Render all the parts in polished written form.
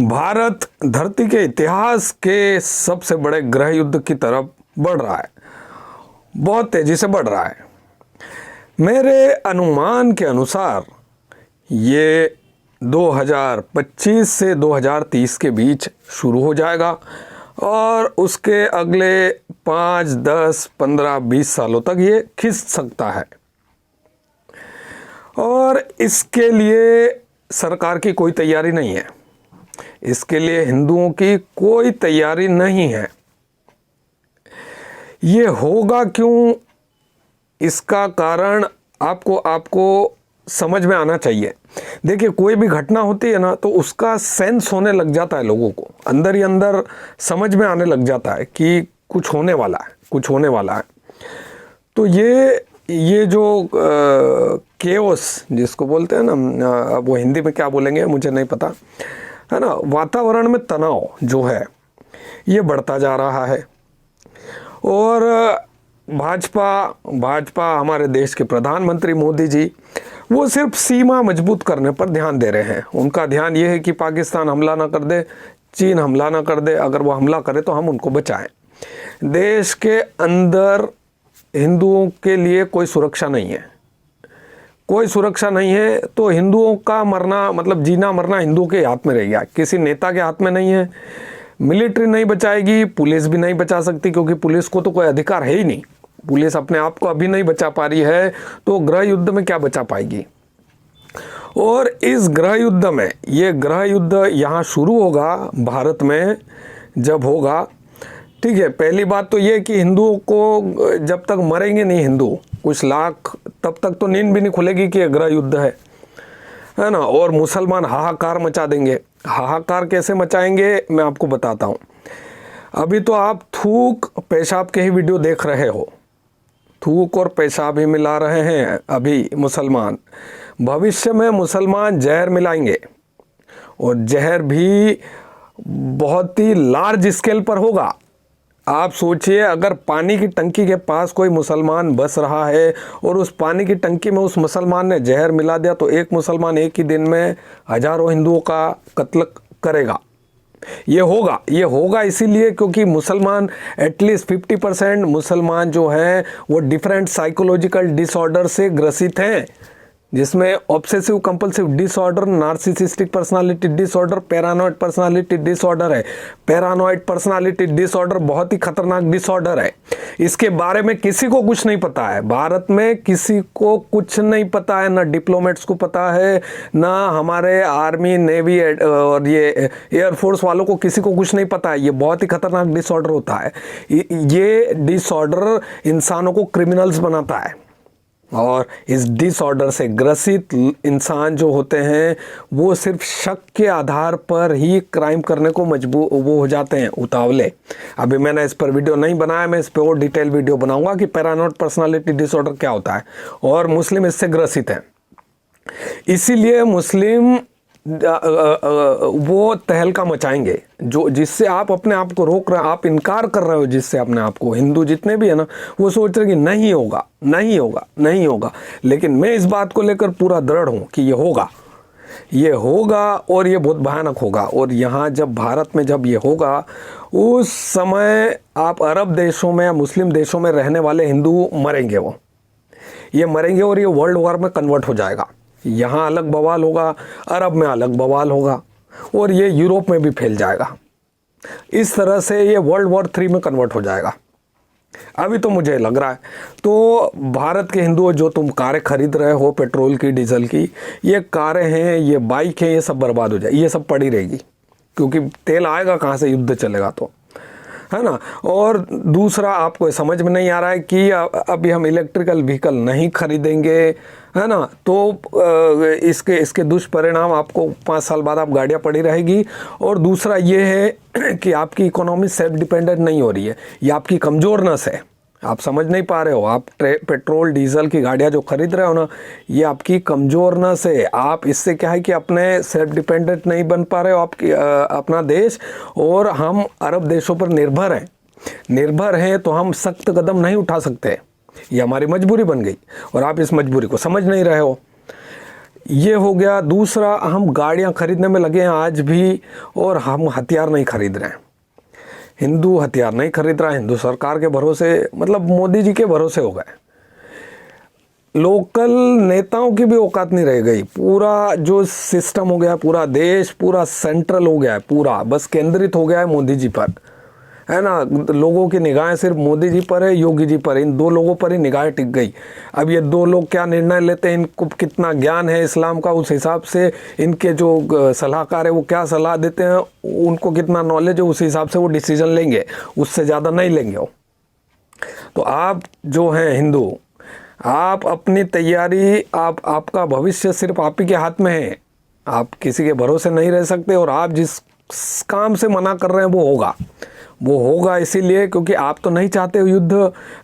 भारत धरती के इतिहास के सबसे बड़े गृह युद्ध की तरफ बढ़ रहा है, बहुत तेजी से बढ़ रहा है। मेरे अनुमान के अनुसार ये 2025 से 2030 के बीच शुरू हो जाएगा और उसके अगले 5, 10, 15, 20 सालों तक ये खिंच सकता है। और इसके लिए सरकार की कोई तैयारी नहीं है, इसके लिए हिंदुओं की कोई तैयारी नहीं है। ये होगा क्यों, इसका कारण आपको समझ में आना चाहिए। देखिए, कोई भी घटना होती है ना तो उसका सेंस होने लग जाता है, लोगों को अंदर ही अंदर समझ में आने लग जाता है कि कुछ होने वाला है, कुछ होने वाला है। तो ये जो केओस जिसको बोलते हैं ना, अब वो हिंदी में क्या बोलेंगे मुझे नहीं पता, है ना, वातावरण में तनाव जो है ये बढ़ता जा रहा है। और भाजपा हमारे देश के प्रधानमंत्री मोदी जी वो सिर्फ सीमा मजबूत करने पर ध्यान दे रहे हैं। उनका ध्यान ये है कि पाकिस्तान हमला ना कर दे, चीन हमला ना कर दे, अगर वो हमला करे तो हम उनको बचाएं। देश के अंदर हिंदुओं के लिए कोई सुरक्षा नहीं है, कोई सुरक्षा नहीं है। तो हिंदुओं का मरना मतलब जीना मरना हिंदुओं के हाथ में रह गया, किसी नेता के हाथ में नहीं है। मिलिट्री नहीं बचाएगी, पुलिस भी नहीं बचा सकती, क्योंकि पुलिस को तो कोई अधिकार है ही नहीं। पुलिस अपने आप को अभी नहीं बचा पा रही है तो गृह युद्ध में क्या बचा पाएगी। और इस गृह युद्ध में, ये गृह युद्ध यहाँ शुरू होगा भारत में जब होगा, ठीक है। पहली बात तो ये कि हिंदुओं को जब तक मरेंगे नहीं हिंदू कुछ लाख, तब तक तो नींद भी नहीं खुलेगी कि गृह युद्ध है ना। और मुसलमान हाहाकार मचा देंगे। हाहाकार कैसे मचाएंगे मैं आपको बताता हूँ। अभी तो आप थूक पेशाब के ही वीडियो देख रहे हो, थूक और पेशाब ही मिला रहे हैं अभी मुसलमान। भविष्य में मुसलमान जहर मिलाएंगे और जहर भी बहुत ही लार्ज स्केल पर होगा। आप सोचिए, अगर पानी की टंकी के पास कोई मुसलमान बस रहा है और उस पानी की टंकी में उस मुसलमान ने जहर मिला दिया तो एक मुसलमान एक ही दिन में हजारों हिंदुओं का कत्ल करेगा। ये होगा इसीलिए क्योंकि मुसलमान एटलीस्ट 50% मुसलमान जो हैं वो डिफरेंट साइकोलॉजिकल डिसऑर्डर से ग्रसित हैं, जिसमें obsessive compulsive disorder, narcissistic personality disorder, paranoid personality disorder है। पैरानॉइड पर्सनालिटी डिसऑर्डर बहुत ही खतरनाक डिसऑर्डर है। इसके बारे में किसी को कुछ नहीं पता है, भारत में किसी को कुछ नहीं पता है, ना डिप्लोमेट्स को पता है, ना हमारे आर्मी नेवी और ये एयरफोर्स वालों को किसी को कुछ नहीं पता है। ये बहुत ही खतरनाक डिसऑर्डर होता है। ये डिसऑर्डर इंसानों को क्रिमिनल्स बनाता है और इस डिसऑर्डर से ग्रसित इंसान जो होते हैं वो सिर्फ शक के आधार पर ही क्राइम करने को मजबूर वो हो जाते हैं, उतावले। अभी मैंने इस पर वीडियो नहीं बनाया, मैं इस पर और डिटेल वीडियो बनाऊंगा कि पैरानॉइड पर्सनालिटी डिसऑर्डर क्या होता है और मुस्लिम इससे ग्रसित हैं। इसीलिए मुस्लिम वो तहलका मचाएंगे जो जिससे आप अपने आप को रोक रहे हैं, आप इनकार कर रहे हो जिससे अपने आप को। हिंदू जितने भी है ना वो सोच रहे कि नहीं होगा नहीं होगा नहीं होगा, लेकिन मैं इस बात को लेकर पूरा दृढ़ हूं कि ये होगा और ये बहुत भयानक होगा। और यहाँ जब भारत में जब ये होगा उस समय आप अरब देशों में या मुस्लिम देशों में रहने वाले हिंदू मरेंगे, ये मरेंगे और ये वर्ल्ड वॉर में कन्वर्ट हो जाएगा। यहाँ अलग बवाल होगा, अरब में अलग बवाल होगा और ये यूरोप में भी फैल जाएगा। इस तरह से ये वर्ल्ड वॉर 3 में कन्वर्ट हो जाएगा। अभी तो मुझे लग रहा है। तो भारत के हिंदुओं, जो तुम कारें खरीद रहे हो पेट्रोल की, डीजल की, ये कारें हैं, ये बाइक हैं, ये सब बर्बाद हो जाए, ये सब पड़ी रहेगी क्योंकि तेल आएगा कहाँ से, युद्ध चलेगा तो, है ना। और दूसरा, आपको समझ में नहीं आ रहा है कि अभी हम इलेक्ट्रिकल व्हीकल नहीं खरीदेंगे, है ना, तो इसके दुष्परिणाम आपको 5 साल बाद आप गाड़ियाँ पड़ी रहेगी। और दूसरा ये है कि आपकी इकोनॉमी सेल्फ डिपेंडेंट नहीं हो रही है, ये आपकी कमज़ोरनेस है। आप समझ नहीं पा रहे हो, आप पेट्रोल डीजल की गाड़ियाँ जो खरीद रहे हो ना, ये आपकी कमज़ोरनेस है। आप इससे क्या है कि अपने सेल्फ डिपेंडेंट नहीं बन पा रहे हो आपकी अपना देश, और हम अरब देशों पर निर्भर हैं तो हम सख्त कदम नहीं उठा सकते। ये हमारी मजबूरी बन गई और आप इस मजबूरी को समझ नहीं रहे हो। ये हो गया। दूसरा, हम गाड़ियां खरीदने में लगे हैं आज भी, और हम हथियार नहीं खरीद रहे हैं। हिंदू हथियार नहीं खरीद रहा है, हिंदू सरकार के भरोसे, मतलब मोदी जी के भरोसे हो गए। लोकल नेताओं की भी औकात नहीं रह गई। पूरा जो सिस्टम हो गया, पूरा देश पूरा सेंट्रल हो गया है, पूरा बस केंद्रित हो गया है मोदी जी पर, है ना। लोगों की निगाहें सिर्फ मोदी जी पर है, योगी जी पर, इन दो लोगों पर ही निगाहें टिक गई। अब ये दो लोग क्या निर्णय लेते हैं, इनको कितना ज्ञान है इस्लाम का, उस हिसाब से इनके जो सलाहकार है वो क्या सलाह देते हैं, उनको कितना नॉलेज है, उस हिसाब से वो डिसीजन लेंगे, उससे ज़्यादा नहीं लेंगे वो। तो आप जो हैं हिंदू, आप अपनी तैयारी, आपका भविष्य सिर्फ आप ही के हाथ में है। आप किसी के भरोसे नहीं रह सकते, और आप जिस काम से मना कर रहे हैं वो होगा इसीलिए क्योंकि आप तो नहीं चाहते युद्ध,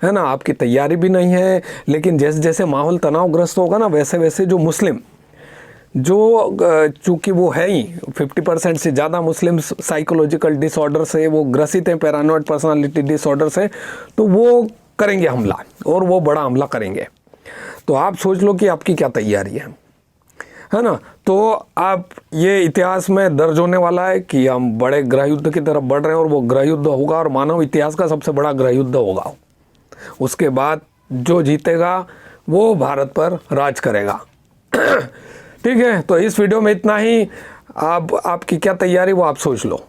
है ना। आपकी तैयारी भी नहीं है। लेकिन जैसे जैसे माहौल तनावग्रस्त होगा ना, वैसे वैसे जो मुस्लिम, जो चूँकि वो है ही 50% से ज़्यादा मुस्लिम साइकोलॉजिकल डिसऑर्डर से वो ग्रसित हैं, पैरानॉइड पर्सनालिटी डिसऑर्डर से, तो वो करेंगे हमला, और वो बड़ा हमला करेंगे। तो आप सोच लो कि आपकी क्या तैयारी है ना। तो आप, ये इतिहास में दर्ज होने वाला है कि हम बड़े गृह युद्ध की तरफ बढ़ रहे हैं, और वो गृह युद्ध होगा, और मानव इतिहास का सबसे बड़ा गृह युद्ध होगा। उसके बाद जो जीतेगा वो भारत पर राज करेगा। ठीक है, तो इस वीडियो में इतना ही। आपकी क्या तैयारी वो आप सोच लो।